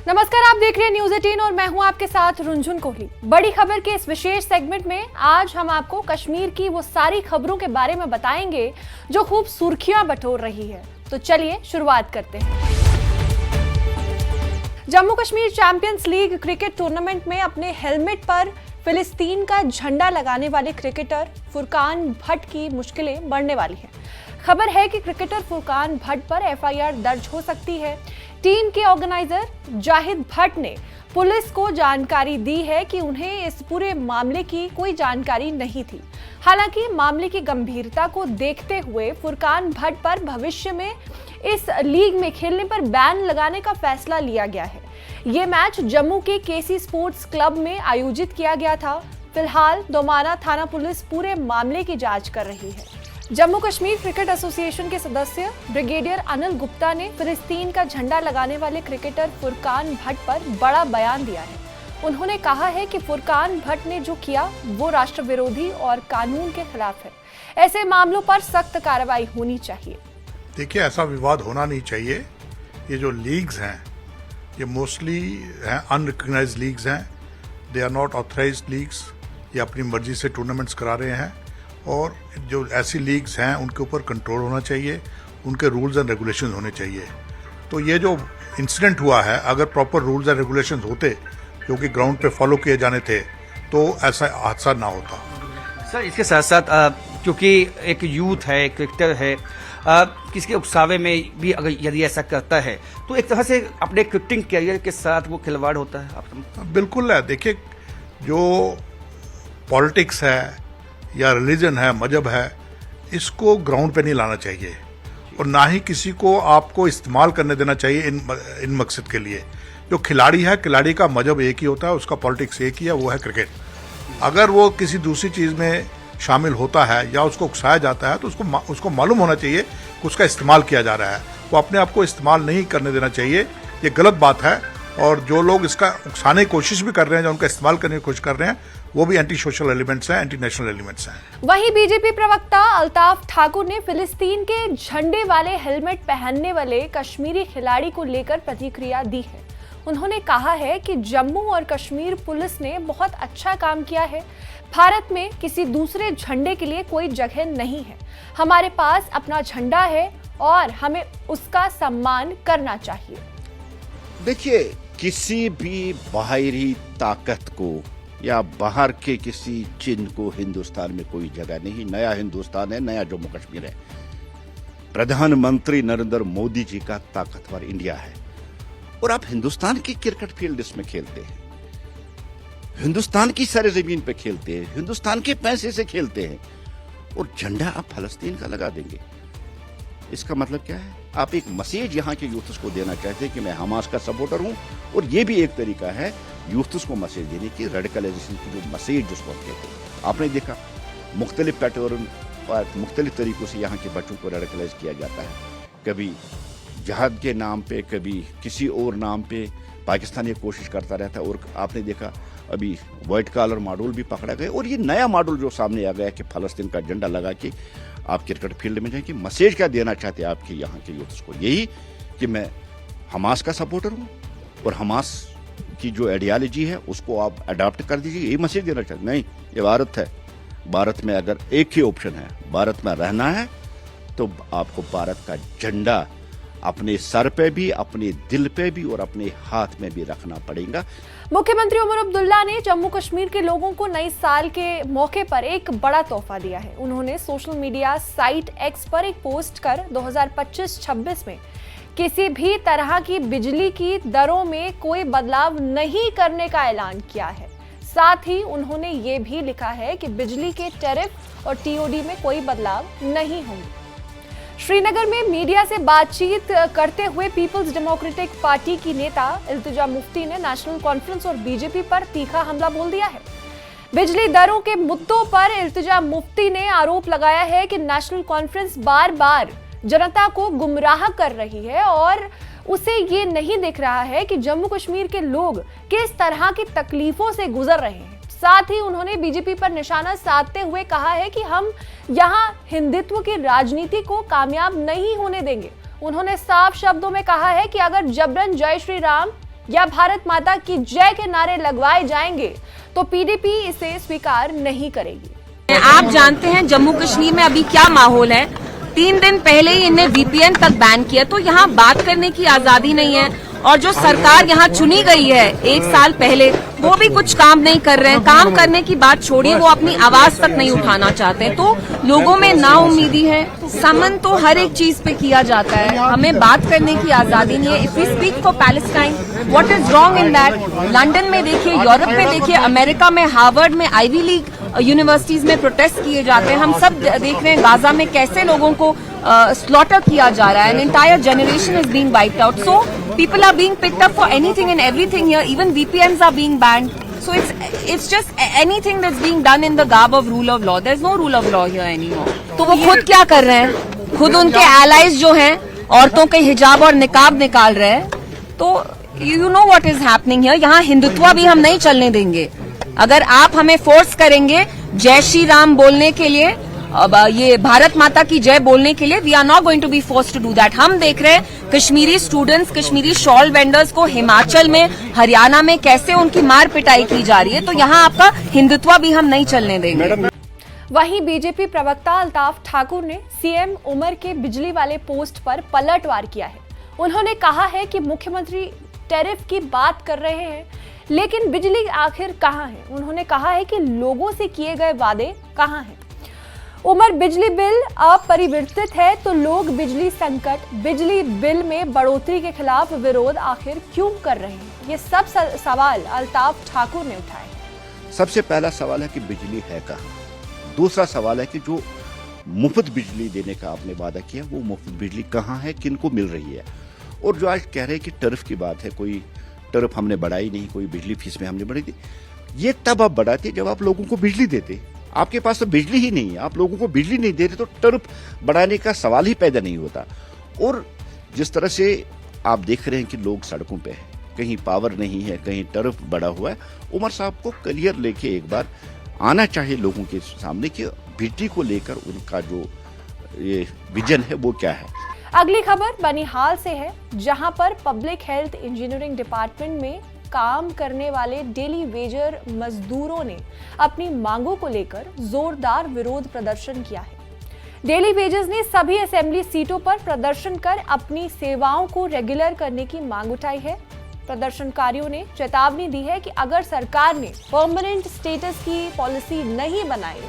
नमस्कार, आप देख रहे हैं न्यूज़ 18 और मैं हूं आपके साथ रुंझुन कोहली। बड़ी खबर के इस विशेष सेगमेंट में आज हम आपको कश्मीर की वो सारी खबरों के बारे में बताएंगे जो खूब सुर्खियां बटोर रही है। तो चलिए शुरुआत करते हैं। Jammu Kashmir champions league cricket tournament में अपने हेलमेट पर फिलिस्तीन का झंडा लगाने वाले क्रिकेटर फुरकान भट्ट की मुश्किलें बढ़ने वाली हैं। खबर है कि क्रिकेटर फुरकान भट्ट पर एफआईआर दर्ज हो सकती है। टीम के ऑर्गेनाइजर जाहिद भट्ट ने पुलिस को जानकारी दी है कि उन्हें इस पूरे मामले की कोई जानकारी नहीं थी। हालांकि मामले की गंभीरता को देखते हुए फुरकान भट्ट पर भविष्य में इस लीग में खेलने पर बैन लगाने का फैसला लिया गया है। ये मैच जम्मू के केसी स्पोर्ट्स क्लब में आयोजित किया गया था। फिलहाल दोमाना थाना पुलिस पूरे मामले की जांच कर रही है। जम्मू कश्मीर क्रिकेट एसोसिएशन के सदस्य ब्रिगेडियर अनिल गुप्ता ने फिलिस्तीन का झंडा लगाने वाले क्रिकेटर फुरकान भट्ट पर बड़ा बयान दिया है। उन्होंने कहा है कि फुरकान भट्ट ने जो किया वो राष्ट्र विरोधी और कानून के खिलाफ है। ऐसे मामलों पर सख्त कार्रवाई होनी चाहिए। देखिए, ऐसा विवाद होना नहीं चाहिए। ये जो लीग्स हैं ये मोस्टली हैं अनरिकग्नाइज्ड लीग्स हैं। They are not authorised leagues. ये अपनी मर्जी से टूर्नामेंट्स करा रहे हैं और जो ऐसी लीग्स हैं उनके ऊपर कंट्रोल होना चाहिए, उनके रूल्स एंड रेगुलेशंस होने चाहिए। तो ये जो इंसिडेंट हुआ है, अगर प्रॉपर रूल्स एंड रेगुलेशंस होते जो कि ग्राउंड पे फॉलो किए जाने थे तो ऐसा हादसा ना होता। सर, इसके साथ साथ क्योंकि एक यूथ है, एक क्रिकेटर है, किसके उकसावे में भी अगर यदि ऐसा करता है तो एक तरह से अपने क्रिकेटिंग कैरियर के साथ वो खिलवाड़ होता है। आप बिल्कुल है। देखिए, जो पॉलिटिक्स है या रिलीजन है, मजहब है, इसको ग्राउंड पे नहीं लाना चाहिए और ना ही किसी को आपको इस्तेमाल करने देना चाहिए इन मकसद के लिए। जो खिलाड़ी है, खिलाड़ी का मजहब एक ही होता है, उसका पॉलिटिक्स एक ही है, वो है क्रिकेट। अगर वो किसी दूसरी चीज़ में शामिल होता है या उसको उकसाया जाता है तो उसको मालूम होना चाहिए कि उसका इस्तेमाल किया जा रहा है। वो अपने आप को इस्तेमाल नहीं करने देना चाहिए। ये गलत बात है और जो लोग इसका उकसाने की कोशिश भी कर रहे हैं, जो उनका इस्तेमाल करने की कोशिश कर रहे हैं, वो भी एंटी सोशल एलिमेंट्स हैं, एंटी नेशनल एलिमेंट्स हैं। वहीं बीजेपी प्रवक्ता अल्ताफ ठाकुर ने फिलिस्तीन के झंडे वाले हेलमेट पहनने वाले कश्मीरी खिलाड़ी को लेकर प्रतिक्रिया दी है। उन्होंने कहा है कि जम्मू और कश्मीर पुलिस ने बहुत अच्छा काम किया है। भारत में किसी दूसरे झंडे के लिए कोई जगह नहीं है। हमारे पास अपना झंडा है और हमें उसका सम्मान करना चाहिए। देखिए, किसी भी बाहरी ताकत को या बाहर के किसी चिन्ह को हिंदुस्तान में कोई जगह नहीं। नया हिंदुस्तान है, नया जम्मू कश्मीर है। प्रधानमंत्री नरेंद्र मोदी जी का ताकतवर इंडिया है और आप हिंदुस्तान की क्रिकेट फील्ड इसमें खेलते हैं, हिंदुस्तान की सरजमीन पे खेलते हैं, हिंदुस्तान के पैसे से खेलते हैं और झंडा आप फलस्तीन का लगा देंगे। इसका मतलब क्या है? आप एक मैसेज यहाँ के यूथ्स को देना चाहते हैं कि मैं हमास का सपोर्टर हूँ और ये भी एक तरीका है यूथ्स को मैसेज देने की, रेडिकलाइजेशन की जो मैसेज जिसको हम कहते हैं। आपने देखा मुख्तलिफ पैटर्न और मुख्तलिफ तरीकों से यहाँ के बच्चों को रेडिकलाइज किया जाता है। कभी जहाद के नाम पे, कभी किसी और नाम पे पाकिस्तान ये कोशिश करता रहता है और आपने देखा अभी वाइट कॉलर मॉडल भी पकड़ा गया और ये नया मॉडल जो सामने आ गया कि फलस्तीन का झंडा लगा के आप क्रिकेट फील्ड में जाएंगे। मैसेज क्या देना चाहते हैं आपके यहाँ के यूथ्स को? यही कि मैं हमास का सपोर्टर हूँ और हमास की जो आइडियालॉजी है उसको आप अडॉप्ट कर दीजिए, यही मैसेज देना चाहते? नहीं, ये भारत है। भारत में अगर एक ही ऑप्शन है, भारत में रहना है, तो आपको भारत का झंडा अपने सर पे भी, अपने दिल पे भी और अपने हाथ में भी रखना पड़ेगा। मुख्यमंत्री उमर अब्दुल्ला ने जम्मू कश्मीर के लोगों को नए साल के मौके पर एक बड़ा तोहफा दिया है। उन्होंने सोशल मीडिया साइट एक्स पर एक पोस्ट कर 2025-26 में किसी भी तरह की बिजली की दरों में कोई बदलाव नहीं करने का ऐलान किया है। साथ ही उन्होंने ये भी लिखा है कि बिजली के टैरिफ और टीओडी में कोई बदलाव नहीं होंगे। श्रीनगर में मीडिया से बातचीत करते हुए पीपल्स डेमोक्रेटिक पार्टी की नेता इल्तिजा मुफ्ती ने नेशनल कॉन्फ्रेंस और बीजेपी पर तीखा हमला बोल दिया है। बिजली दरों के मुद्दों पर इल्तिजा मुफ्ती ने आरोप लगाया है कि नेशनल कॉन्फ्रेंस बार बार जनता को गुमराह कर रही है और उसे ये नहीं दिख रहा है कि जम्मू कश्मीर के लोग किस तरह की तकलीफों से गुजर रहे हैं। साथ ही उन्होंने बीजेपी पर निशाना साधते हुए कहा है कि हम यहां हिंदुत्व की राजनीति को कामयाब नहीं होने देंगे। उन्होंने साफ शब्दों में कहा है कि अगर जबरन जय श्री राम या भारत माता की जय के नारे लगवाए जाएंगे तो पीडीपी इसे स्वीकार नहीं करेगी। आप जानते हैं जम्मू कश्मीर में अभी क्या माहौल है। 3 दिन पहले ही इन्हें वीपीएन तक बैन किया, तो यहाँ बात करने की आजादी नहीं है। और जो सरकार यहाँ चुनी गई है 1 साल पहले, वो भी कुछ काम नहीं कर रहे हैं। काम करने की बात छोड़िए, वो अपनी आवाज तक नहीं उठाना चाहते। तो लोगों में नाउम्मीदी है। समन तो हर एक चीज पे किया जाता है, हमें बात करने की आजादी नहीं है। If we speak for Palestine, what is wrong in that? London में देखिए, यूरोप में देखिए, अमेरिका में, हार्वर्ड में, आईवी लीग यूनिवर्सिटीज में प्रोटेस्ट किए जाते हैं। हम सब देख रहे हैं गाजा में कैसे लोगों को स्लॉटर किया जा रहा है। An entire generation is being wiped out. So people are being picked up for anything and everything here. Even VPNs are being banned. So it's just anything that's being done in the garb of rule of law. There's no rule of law here anymore. तो वो खुद क्या कर रहे हैं? खुद उनके allies जो हैं, औरतों के हिजाब और निकाब निकाल रहे हैं। तो you know what is happening here. यहाँ हिंदुत्व भी हम नहीं चलने देंगे। अगर आप हमें फोर्स करेंगे जय श्री राम बोलने के लिए, अब ये भारत माता की जय बोलने के लिए, we are not going to be forced to do that. हम देख रहे हैं Kashmiri students, Kashmiri shawl vendors को हिमाचल में, हरियाणा में कैसे उनकी मार पिटाई की जा रही है। तो यहाँ आपका हिंदुत्व भी हम नहीं चलने देंगे। वहीं बीजेपी प्रवक्ता अल्ताफ ठाकुर ने सीएम उमर के बिजली वाले पोस्ट पर पलटवार किया है। उन्होंने कहा है कि मुख्यमंत्री टैरिफ की बात कर रहे हैं, लेकिन बिजली आखिर कहां है? उन्होंने कहा है कि लोगों से किए गए वादे कहां हैं? उमर, बिजली बिल अपरिवर्तित है तो लोग बिजली संकट, बिजली बिल में बढ़ोतरी के खिलाफ विरोध आखिर क्यों कर रहे हैं? ये सब सवाल अल्ताफ ठाकुर ने उठाए। सबसे पहला सवाल है कि बिजली है कहाँ। दूसरा सवाल है कि जो मुफ्त बिजली देने का आपने वादा किया, वो मुफ्त बिजली कहाँ है, किनको मिल रही है? और जो आज कह रहे हैं कि टर्फ की बात है, कोई टर्फ हमने बढ़ाई नहीं, कोई बिजली फीस में हमने बढ़ाई थी। ये तब आप बढ़ाते जब आप लोगों को बिजली देते। आपके पास तो बिजली ही नहीं है, आप लोगों को बिजली नहीं दे रहे, तो टर्फ बढ़ाने का सवाल ही पैदा नहीं होता। और जिस तरह से आप देख रहे हैं कि लोग सड़कों पे हैं, कहीं पावर नहीं है, कहीं टर्फ बढ़ा हुआ है, उमर साहब को क्लियर लेके एक बार आना चाहिए लोगों के सामने कि बिजली को लेकर उनका जो ये विजन है वो क्या है। अगली खबर बनिहाल से है, जहां पर पब्लिक हेल्थ इंजीनियरिंग डिपार्टमेंट में काम करने वाले डेली वेजर मजदूरों ने अपनी मांगों को लेकर जोरदार विरोध प्रदर्शन किया है। डेली वेजर्स ने सभी असेंबली सीटों पर प्रदर्शन कर अपनी सेवाओं को रेगुलर करने की मांग उठाई है। प्रदर्शनकारियों ने चेतावनी दी है कि अगर सरकार ने परमानेंट स्टेटस की पॉलिसी नहीं बनाई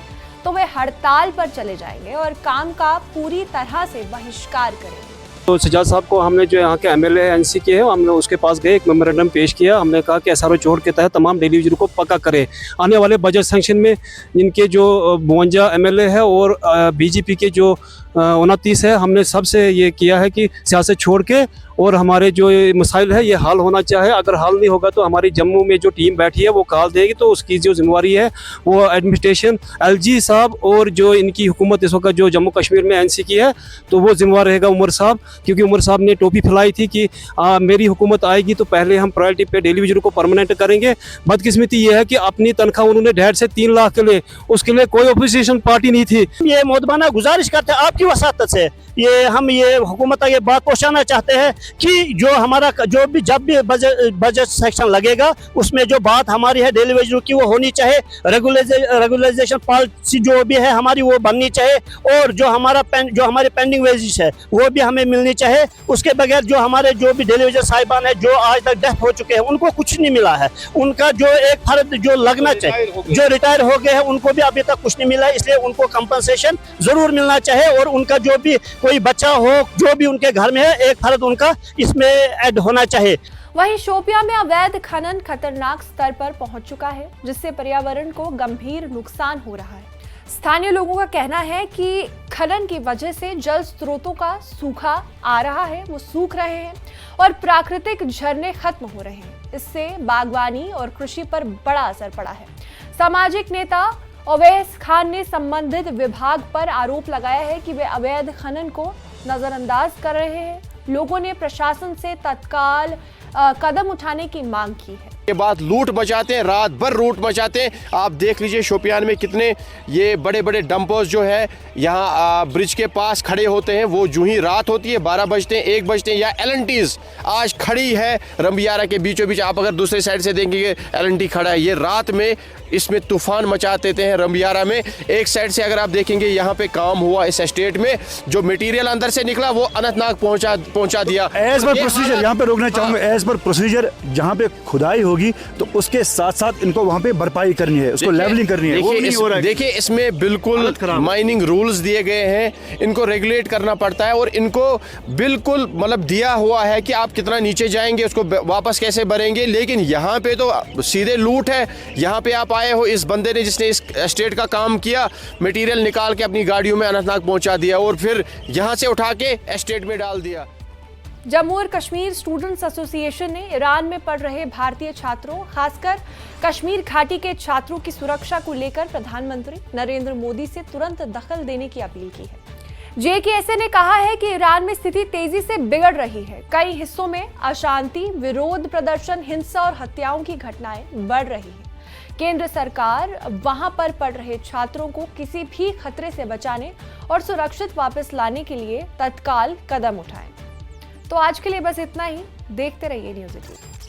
तो वे हड़ताल पर चले जाएंगे और काम का पूरी तरह से बहिष्कार करेंगे। तो सजाद साहब को हमने जो यहाँ के एमएलए एनसी के हैं, हमने उसके पास गए, एक मेमोरेंडम पेश किया। हमने कहा कि एसआरओ जोड़ के तहत तमाम डेली वेजर को पक्का करें। आने वाले बजट सेंक्शन में जिनके जो 52 एमएलए है और बीजेपी के जो 29 है, हमने सबसे ये किया है कि सियासत छोड़ के और हमारे जो मसाइल है ये हल होना चाहिए। अगर हल नहीं होगा तो हमारी जम्मू में जो टीम बैठी है वो कॉल देगी, तो उसकी जो जिम्मेवारी है वो एडमिनिस्ट्रेशन एलजी साहब और जो इनकी हुकूमत इस वक्त जो जम्मू कश्मीर में एनसी की है, तो वो जिम्मेवार रहेगा उमर साहब। क्योंकि उमर साहब ने टोपी फैलाई थी कि मेरी हुकूमत आएगी तो पहले हम प्रायोरिटी पे डेली वेजर को परमानेंट करेंगे। बदकिस्मती ये है कि अपनी तनख्वाह उन्होंने 1.5 से 3 लाख के लिए, उसके लिए कोई अपोजिशन पार्टी नहीं थी। ये मोदबाना गुजारिश करते हैं आपकी वसात से, हम ये हुकूमत ये बात पहुँचाना चाहते हैं कि जो हमारा जो भी जब भी बजट सेक्शन लगेगा उसमें जो बात हमारी है डेली वेजर की वो होनी चाहिए। रेगुलराइजेशन पॉलिसी जो भी है हमारी वो बननी चाहिए, और जो हमारे पेंडिंग वेजेस है वो भी हमें मिलनी चाहिए। उसके बगैर जो हमारे जो भी डेली वेजर साहिबान है जो आज तक डेथ हो चुके हैं उनको कुछ नहीं मिला है। उनका जो एक फर्द जो लगना चाहिए, जो रिटायर हो गए हैं, उनको भी अभी तक कुछ नहीं मिला है। इसलिए उनको कंपनसेशन जरूर मिलना चाहिए, और उनका जो भी कोई बच्चा हो जो भी उनके घर में है, एक फर्द उनका इसमें ऐड होना चाहिए। वहीं शोपियां में अवैध खनन खतरनाक स्तर पर पहुंच चुका है, जिससे पर्यावरण को गंभीर नुकसान हो रहा है। स्थानीय लोगों का कहना है कि खनन की वजह से जल स्रोतों का सूखा आ रहा है, वो सूख रहे हैं और प्राकृतिक झरने खत्म हो रहे हैं। इससे बागवानी और कृषि पर बड़ा असर पड़ा है। सामाजिक नेता अवैस खान ने संबंधित विभाग पर आरोप लगाया है कि वे अवैध खनन को नजरअंदाज कर रहे हैं। लोगों ने प्रशासन से तत्काल कदम उठाने की मांग की है। के बाद लूट मचाते हैं, रात भर लूट मचाते हैं। आप देख लीजिए शोपियान में कितने ये बड़े बड़े डंपर्स जो है यहाँ ब्रिज के पास खड़े होते हैं। वो जो ही रात होती है 12 बजते हैं 1 बजते हैं, या एलएनटीज आज खड़ी है रंबियारा के बीचों बीच। आप अगर दूसरे साइड से देखेंगे एलएनटी खड़ा है, ये रात में इसमें तूफान मचा देते हैं रंबियारा में। एक साइड से अगर आप देखेंगे यहाँ पे काम हुआ इस एस्टेट में, जो मटेरियल अंदर से निकला वो अनंतनाग पहुंचा दिया। एज पर प्रोसीजर यहाँ पे रोकना चाहूंगा, एज पर प्रोसीजर जहाँ पे खुदाई होगी तो उसके साथ साथ इनको वहाँ पे भरपाई करनी है, उसको लेवलिंग करनी है। वो नहीं हो रहा है। देखिए इसमें बिल्कुल माइनिंग रूल्स दिए गए हैं, इनको रेगुलेट करना पड़ता है और इनको बिल्कुल मतलब दिया हुआ है कि आप कितना नीचे जाएंगे उसको वापस कैसे भरेंगे। लेकिन यहाँ पे तो सीधे लूट है। यहाँ पे आप आए हो, इस बंदे ने जिसने इस एस्टेट का काम किया मटेरियल निकाल के अपनी गाड़ियों में अनंतनाग पहुंचा दिया और फिर यहाँ से उठा के एस्टेट में डाल दिया। जम्मू और कश्मीर स्टूडेंट्स एसोसिएशन ने ईरान में पढ़ रहे भारतीय छात्रों, खासकर कश्मीर घाटी के छात्रों की सुरक्षा को लेकर प्रधानमंत्री नरेंद्र मोदी से तुरंत दखल देने की अपील की है। जेकेएसए ने कहा है कि ईरान में स्थिति तेजी से बिगड़ रही है। कई हिस्सों में अशांति, विरोध प्रदर्शन, हिंसा और हत्याओं की घटनाएं बढ़ रही हैं। केंद्र सरकार वहां पर पढ़ रहे छात्रों को किसी भी खतरे से बचाने और सुरक्षित वापस लाने के लिए तत्काल कदम उठाए। तो आज के लिए बस इतना ही। देखते रहिए न्यूज़ 18।